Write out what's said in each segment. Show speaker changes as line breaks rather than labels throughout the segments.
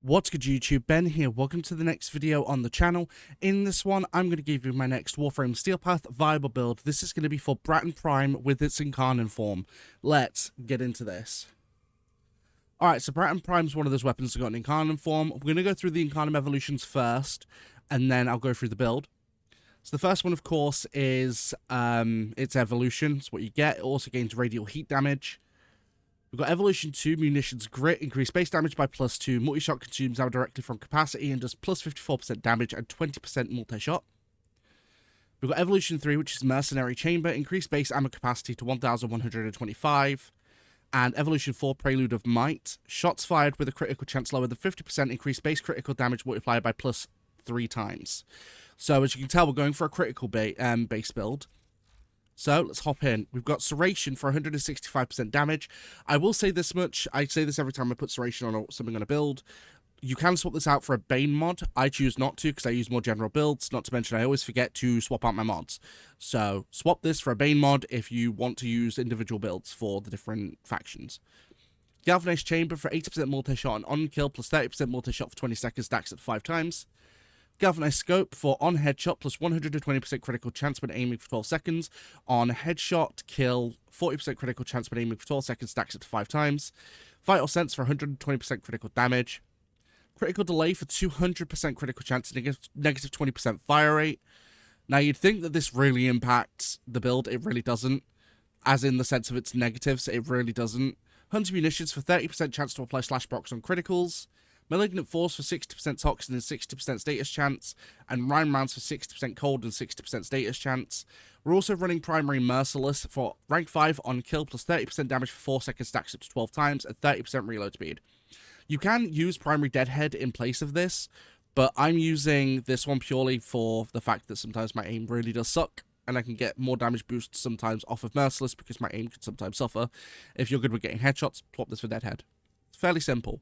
What's good YouTube, Ben here, welcome to the next video on the channel. In this one, I'm going to give you my next Warframe Steel Path viable build. This is going to be for Braton Prime with its Incarnon Form. Let's get into this. Alright, so Braton Prime is one of those weapons that got an Incarnon Form. We're going to go through the Incarnon evolutions first, and then I'll go through the build. So the first one, of course, is its evolution. It's what you get. It also gains radial heat damage. We've got Evolution 2, Munitions Grit, increased base damage by +2, multishot consumes ammo directly from capacity and does plus 54% damage and 20% multishot. We've got Evolution 3, which is Mercenary Chamber, increased base ammo capacity to 1125. And Evolution 4, Prelude of Might, shots fired with a critical chance lower than 50%, increased base critical damage multiplied by +3 times. So as you can tell, we're going for a critical base build. So, let's hop in. We've got Serration for 165% damage. I will say this much. I say this every time I put Serration on something on a build. You can swap this out for a Bane mod. I choose not to because I use more general builds. Not to mention, I always forget to swap out my mods. So, swap this for a Bane mod if you want to use individual builds for the different factions. Galvanized Chamber for 80% multi-shot on kill plus 30% multi-shot for 20 seconds, stacks at 5 times. Galvanized Scope for on headshot plus 120% critical chance when aiming for 12 seconds. On headshot, kill, 40% critical chance when aiming for 12 seconds, stacks it to 5 times. Vital Sense for 120% critical damage. Critical Delay for 200% critical chance and negative 20% fire rate. Now, you'd think that this really impacts the build. It really doesn't. As in the sense of its negatives, it really doesn't. Hunter Munitions for 30% chance to apply slash box on criticals. Malignant Force for 60% Toxin and 60% status chance, and Rhyme Rounds for 60% Cold and 60% status chance. We're also running Primary Merciless for rank 5 on kill plus 30% damage for 4 seconds, stacks up to 12 times, and 30% reload speed. You can use Primary Deadhead in place of this, but I'm using this one purely for the fact that sometimes my aim really does suck, and I can get more damage boosts sometimes off of Merciless because my aim can sometimes suffer. If you're good with getting headshots, swap this for Deadhead. It's fairly simple.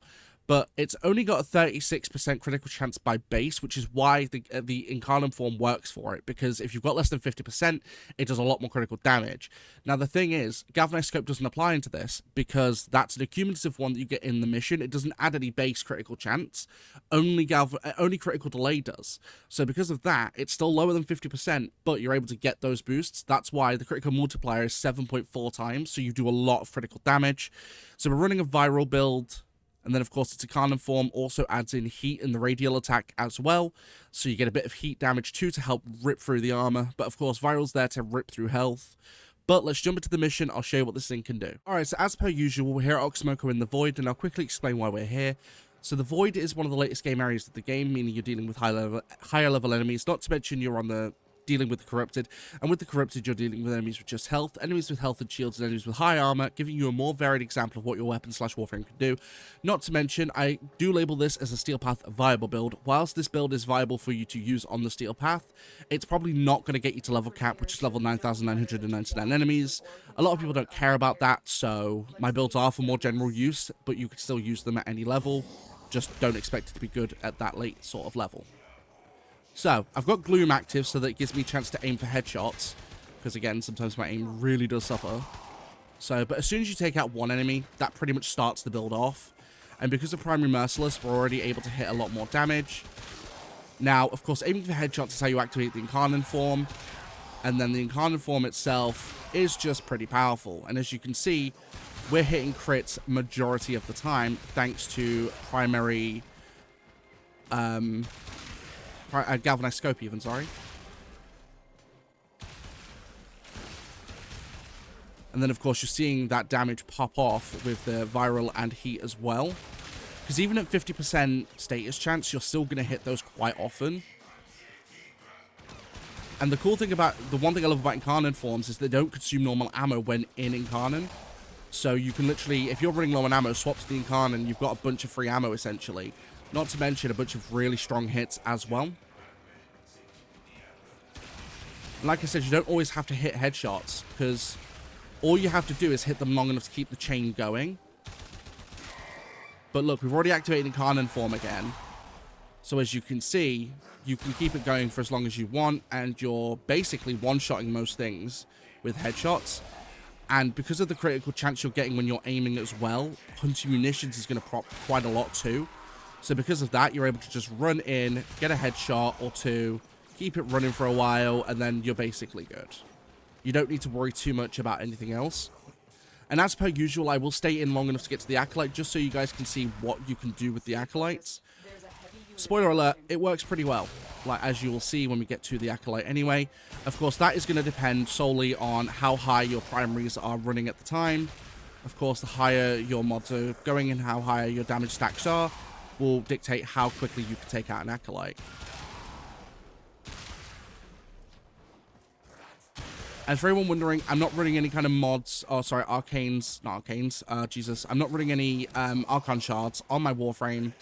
But it's only got a 36% critical chance by base, which is why the Incarnon Form works for it, because if you've got less than 50%, it does a lot more critical damage. Now, the thing is, Galvanized Scope doesn't apply into this, because that's an accumulative one that you get in the mission. It doesn't add any base critical chance. Only Critical Delay does. So because of that, it's still lower than 50%, but you're able to get those boosts. That's why the critical multiplier is 7.4 times, so you do a lot of critical damage. So we're running a viral build. And then, of course, its Incarnon Form also adds in heat in the radial attack as well. So you get a bit of heat damage too to help rip through the armor. But, of course, Viral's there to rip through health. But let's jump into the mission. I'll show you what this thing can do. Alright, so as per usual, we're here at Oxmoco in the Void. And I'll quickly explain why we're here. So the Void is one of the latest game areas of the game, meaning you're dealing with higher level enemies. Not to mention you're on the dealing with the Corrupted, and with the Corrupted you're dealing with enemies with just health, enemies with health and shields, and enemies with high armor, giving you a more varied example of what your weapon / Warframe can do. Not to mention, I do label this as a Steel Path viable build. Whilst this build is viable for you to use on the Steel Path, it's probably not going to get you to level cap, which is level 9,999 enemies. A lot of people don't care about that, so my builds are for more general use, but you could still use them at any level. Just don't expect it to be good at that late sort of level. So, I've got Gloom active so that it gives me a chance to aim for headshots. Because again, sometimes my aim really does suffer. So, but as soon as you take out one enemy, that pretty much starts the build off. And because of Primary Merciless, we're already able to hit a lot more damage. Now, of course, aiming for headshots is how you activate the Incarnon Form. And then the Incarnon Form itself is just pretty powerful. And as you can see, we're hitting crits majority of the time thanks to Primary... Galvanized Scope even, sorry. And then, of course, you're seeing that damage pop off with the viral and heat as well. Because even at 50% status chance, you're still going to hit those quite often. And the cool thing about, the one thing I love about Incarnon Forms is they don't consume normal ammo when in Incarnon. So you can literally, if you're running low on ammo, swap to the Incarnon, you've got a bunch of free ammo essentially. Not to mention a bunch of really strong hits as well. And like I said, you don't always have to hit headshots, because all you have to do is hit them long enough to keep the chain going. But look, we've already activated Incarnon Form again. So as you can see, you can keep it going for as long as you want, and you're basically one-shotting most things with headshots. And because of the critical chance you're getting when you're aiming as well, Hunter Munitions is going to prop quite a lot too. So because of that, you're able to just run in, get a headshot or two, keep it running for a while, and then you're basically good. You don't need to worry too much about anything else. And as per usual, I will stay in long enough to get to the Acolyte, just so you guys can see what you can do with the Acolytes. Spoiler alert, it works pretty well, like as you will see when we get to the Acolyte anyway. Of course, that is going to depend solely on how high your primaries are running at the time. Of course, the higher your mods are going and how higher your damage stacks are will dictate how quickly you can take out an Acolyte. And for everyone wondering, I'm not running any kind of mods, oh sorry, arcanes, not arcanes, Jesus. I'm not running any Archon shards on my Warframe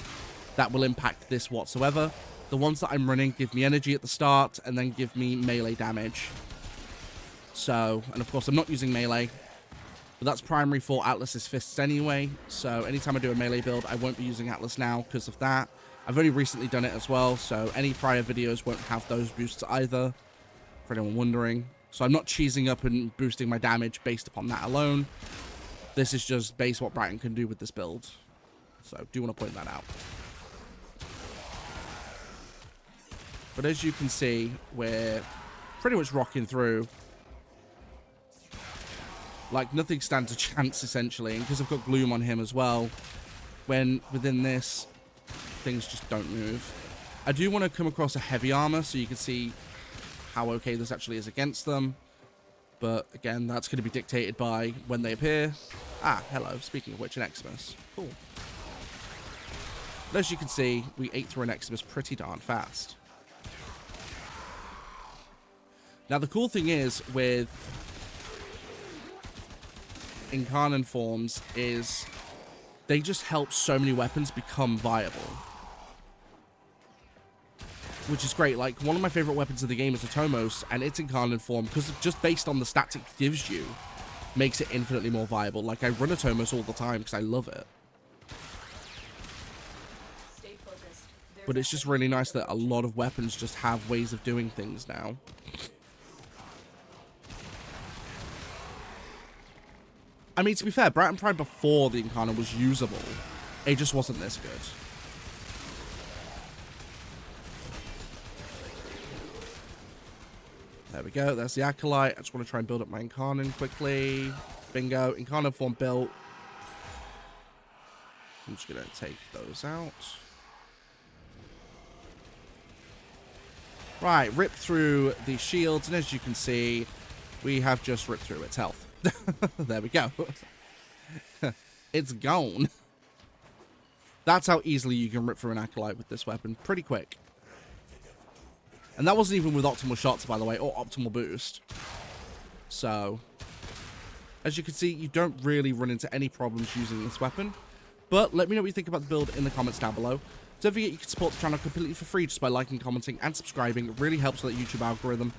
that will impact this whatsoever. The ones that I'm running give me energy at the start and then give me melee damage. So, and of course I'm not using melee, but that's primary for Atlas's fists anyway. So anytime I do a melee build, I won't be using Atlas now because of that. I've only recently done it as well, so any prior videos won't have those boosts either, for anyone wondering. So I'm not cheesing up and boosting my damage based upon that alone. This is just base what Braton can do with this build. So do want to point that out. But as you can see, we're pretty much rocking through. Like, nothing stands a chance, essentially. And because I've got Gloom on him as well, when within this, things just don't move. I do want to come across a heavy armor so you can see how okay this actually is against them. But again, that's going to be dictated by when they appear. Ah, hello. Speaking of which, an Eximus. Cool. But as you can see, we ate through an Eximus pretty darn fast. Now, the cool thing is with Incarnon Forms is they just help so many weapons become viable. Which is great. Like, one of my favorite weapons of the game is the Tomos, and it's Incarnon Form, because just based on the stats it gives you, makes it infinitely more viable. Like, I run a Tomos all the time because I love it. But it's just really nice that a lot of weapons just have ways of doing things now. I mean, to be fair, Braton Prime before the Incarnon was usable. It just wasn't this good. There we go. There's the Acolyte. I just want to try and build up my Incarnon quickly. Bingo. Incarnon Form built. I'm just going to take those out. Right. Rip through the shields. And as you can see, we have just ripped through its health. There we go. It's gone. That's how easily you can rip through an Acolyte with this weapon. Pretty quick. And that wasn't even with optimal shots, by the way, or optimal boost. So, as you can see, you don't really run into any problems using this weapon. But let me know what you think about the build in the comments down below. Don't forget you can support the channel completely for free just by liking, commenting, and subscribing. It really helps with that YouTube algorithm.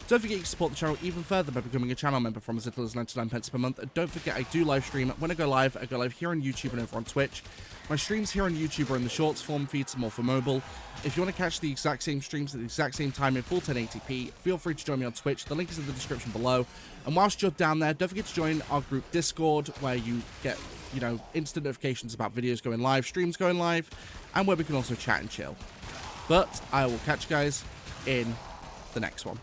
Don't forget you can support the channel even further by becoming a channel member from as little as 99p per month. And don't forget I do live stream. When I go live here on YouTube and over on Twitch. My streams here on YouTube are in the shorts form feed, some more for mobile. If you want to catch the exact same streams at the exact same time in full 1080p, feel free to join me on Twitch. The link is in the description below. And whilst you're down there, don't forget to join our group Discord, where you get, you know, instant notifications about videos going live, streams going live, and where we can also chat and chill. But I will catch you guys in the next one.